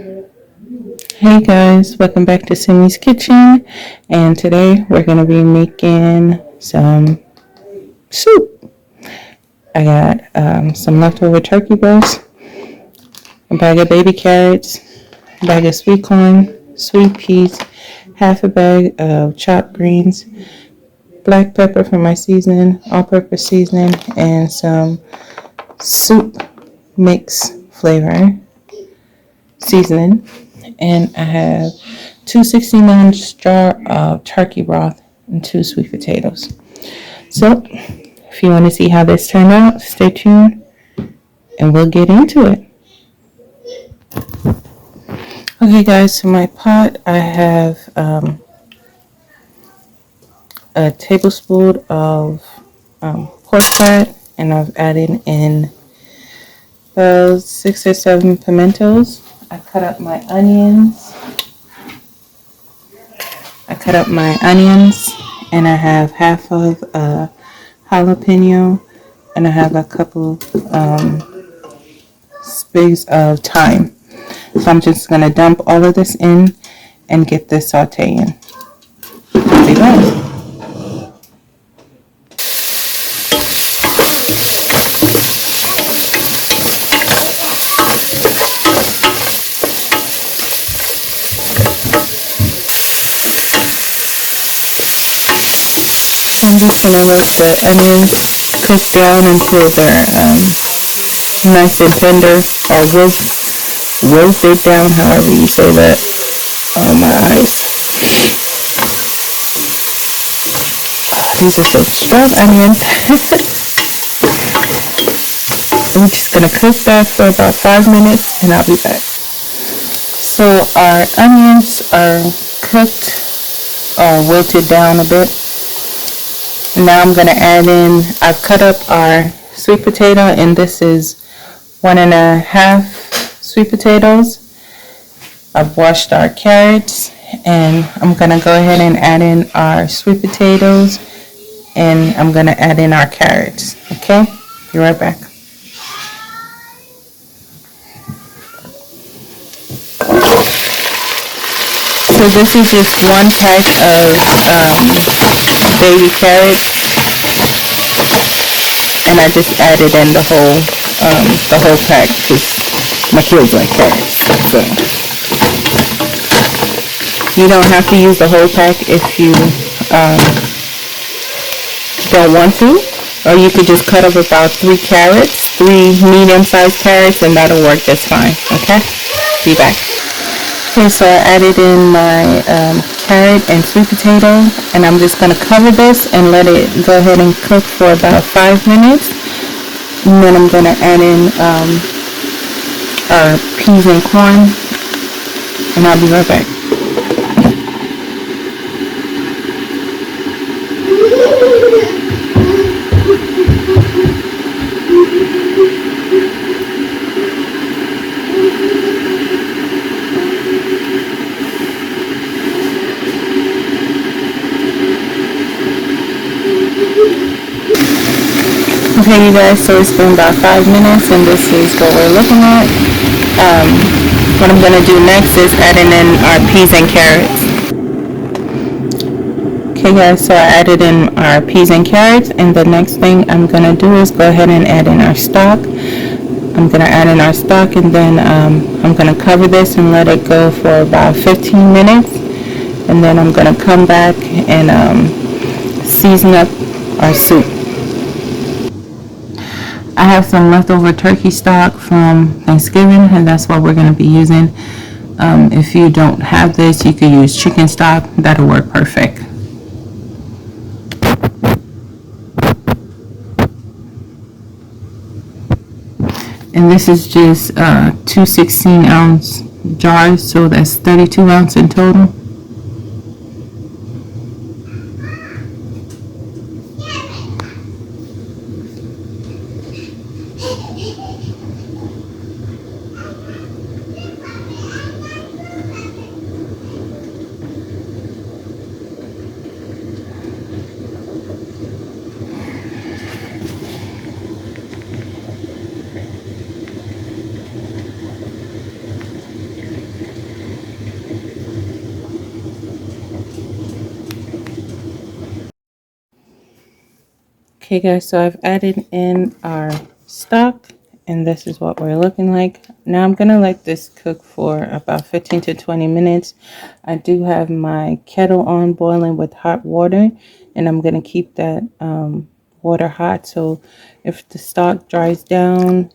Hey guys, welcome back to Simi's Kitchen, and today we're going to be making some soup. I got some leftover turkey breast, a bag of baby carrots, a bag of sweet corn, sweet peas, half a bag of chopped greens, black pepper for my seasoning, all-purpose seasoning, and some soup mix flavor seasoning. And I have two 16-ounce jar of turkey broth and two sweet potatoes. So, if you want to see how this turned out, stay tuned and we'll get into it. Okay guys, so my pot, I have a tablespoon of pork fat, and I've added in about 6 or 7 pimentos. I cut up my onions. And I have half of a jalapeno, and I have a couple sprigs of thyme. So I'm just going to dump all of this in and get this sauteing. Here we go. I'm just going to let the onions cook down until they're nice and tender, or roast it down, however you say that. Oh my eyes. These are so strong onions. I'm just going to cook that for about 5 minutes and I'll be back. So our onions are cooked or wilted down a bit. Now I'm going to add in, I've cut up our sweet potato, and this is 1.5 sweet potatoes. I've washed our carrots, and I'm going to go ahead and add in our sweet potatoes, and I'm going to add in our carrots. Okay, be right back. So this is just 1 pack of baby carrots, and I just added in the whole pack because my kids like carrots. So you don't have to use the whole pack if you don't want to, or you could just cut up about 3 medium-sized carrots, and that'll work just fine. Okay, be back. Okay, so I added in my carrot and sweet potato, and I'm just going to cover this and let it go ahead and cook for about 5 minutes. And then I'm going to add in our peas and corn, and I'll be right back. Okay, you guys, so it's been about 5 minutes, and this is what we're looking at. What I'm going to do next is adding in our peas and carrots. Okay guys, so I added in our peas and carrots, and the next thing I'm going to do is go ahead and add in our stock. I'm going to add in our stock, and then I'm going to cover this and let it go for about 15 minutes. And then I'm going to come back and season up our soup. I have some leftover turkey stock from Thanksgiving, and that's what we're going to be using. If you don't have this, you could use chicken stock. That'll work perfect. And this is just 2 16-ounce jars, so that's 32 ounces in total. Okay guys, so I've added in our stock and this is what we're looking like. Now I'm gonna let this cook for about 15 to 20 minutes. I do have my kettle on boiling with hot water and I'm gonna keep that water hot, so if the stock dries down,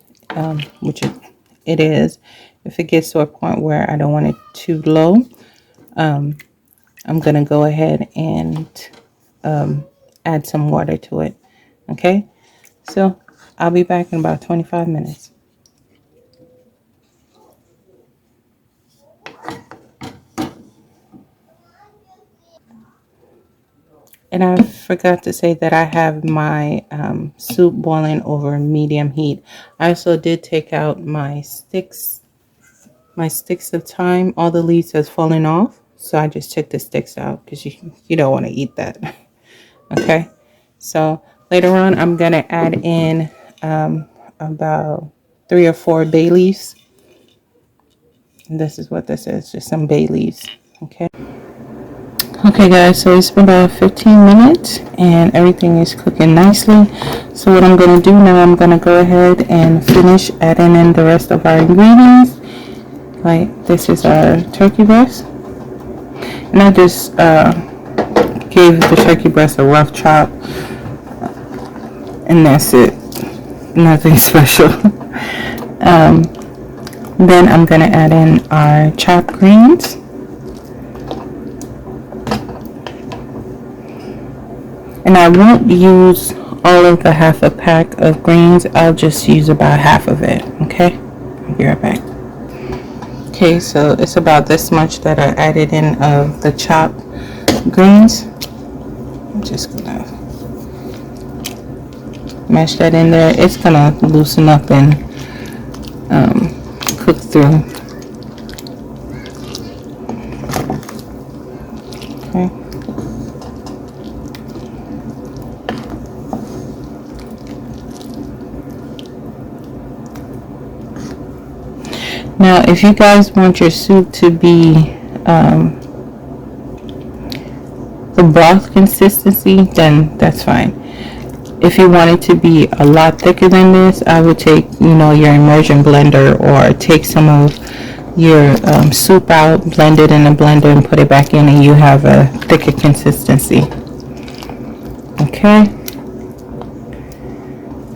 which it is, if it gets to a point where I don't want it too low, I'm gonna go ahead and add some water to it. Okay, so I'll be back in about 25 minutes. And I forgot to say that I have my soup boiling over medium heat. I also did take out my sticks of thyme. All the leaves has fallen off, so I just took the sticks out because you don't want to eat that. Okay, so later on I'm gonna add in about 3 or 4 bay leaves. And this is what this is, just some bay leaves. Okay. Okay guys, so it's been about 15 minutes and everything is cooking nicely. So what I'm going to do now, I'm going to go ahead and finish adding in the rest of our ingredients. Like this is our turkey breast. And I just gave the turkey breast a rough chop. And that's it. Nothing special. Then I'm going to add in our chopped greens. And I won't use all of the half a pack of greens. I'll just use about half of it. Okay, I'll be right back. Okay, so it's about this much that I added in of the chopped greens. I'm just gonna mash that in there. It's gonna loosen up and cook through. Okay. Now, if you guys want your soup to be the broth consistency, then that's fine. If you want it to be a lot thicker than this, I would take, your immersion blender, or take some of your soup out, blend it in a blender, and put it back in, and you have a thicker consistency. Okay.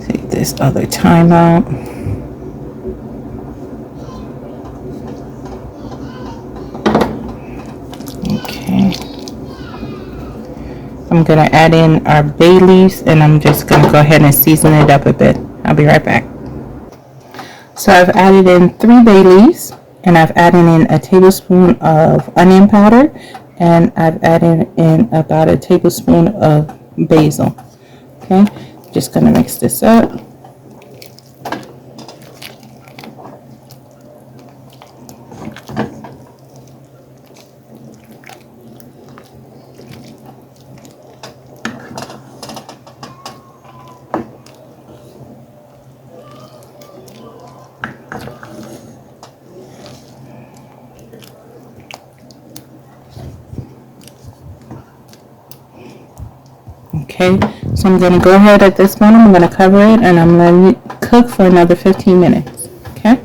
Take this other thyme out. I'm going to add in our bay leaves and I'm just going to go ahead and season it up a bit. I'll be right back. So I've added in 3 bay leaves and I've added in a tablespoon of onion powder and I've added in about a tablespoon of basil. Okay, just going to mix this up. Okay, so I'm going to go ahead at this point. I'm going to cover it and I'm going to cook for another 15 minutes. Okay.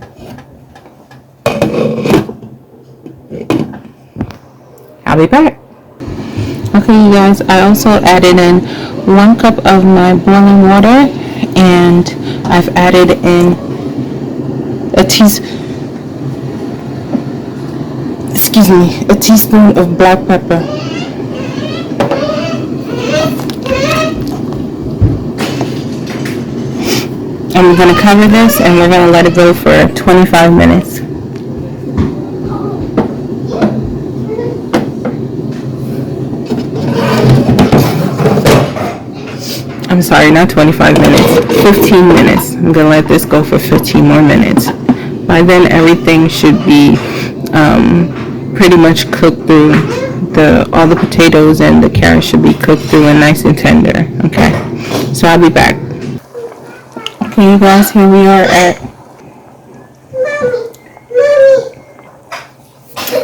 I'll be back. Okay, you guys, I also added in 1 cup of my boiling water and I've added in a teaspoon of black pepper. And we're going to cover this and we're going to let it go for 25 minutes. I'm sorry, not 25 minutes, 15 minutes. I'm going to let this go for 15 more minutes. By then everything should be pretty much cooked through. All the potatoes and the carrots should be cooked through and nice and tender. Okay, so I'll be back. Okay, you guys, here we are at.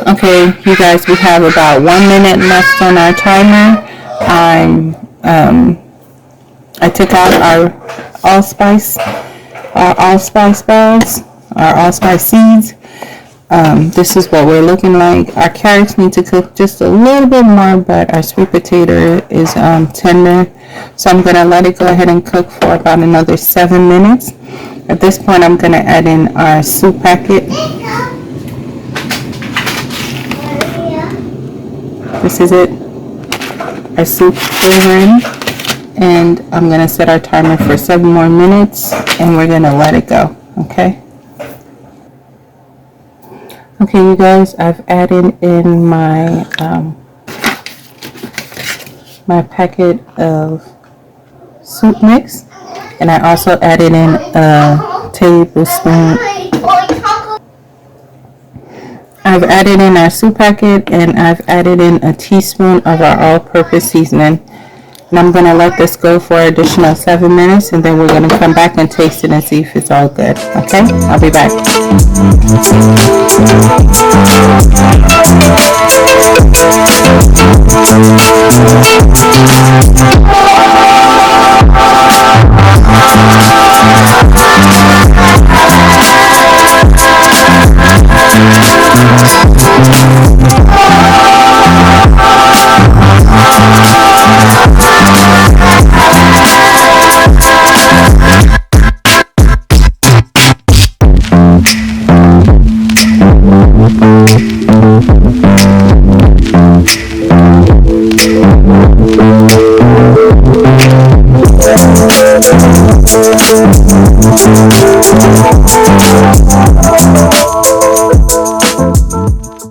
Okay, you guys, we have about 1 minute left on our timer. I took out our allspice balls, our allspice seeds. This is what we're looking like. Our carrots need to cook just a little bit more, but our sweet potato is tender. So I'm going to let it go ahead and cook for about another 7 minutes. At this point, I'm going to add in our soup packet. This is it, our soup flavoring. And I'm going to set our timer for 7 more minutes, and we're going to let it go, okay? Okay, you guys, I've added in my my packet of soup mix, and I also added in a tablespoon. I've added in our soup packet, and I've added in a teaspoon of our all-purpose seasoning. And I'm going to let this go for an additional 7 minutes, and then we're going to come back and taste it and see if it's all good. Okay? I'll be back.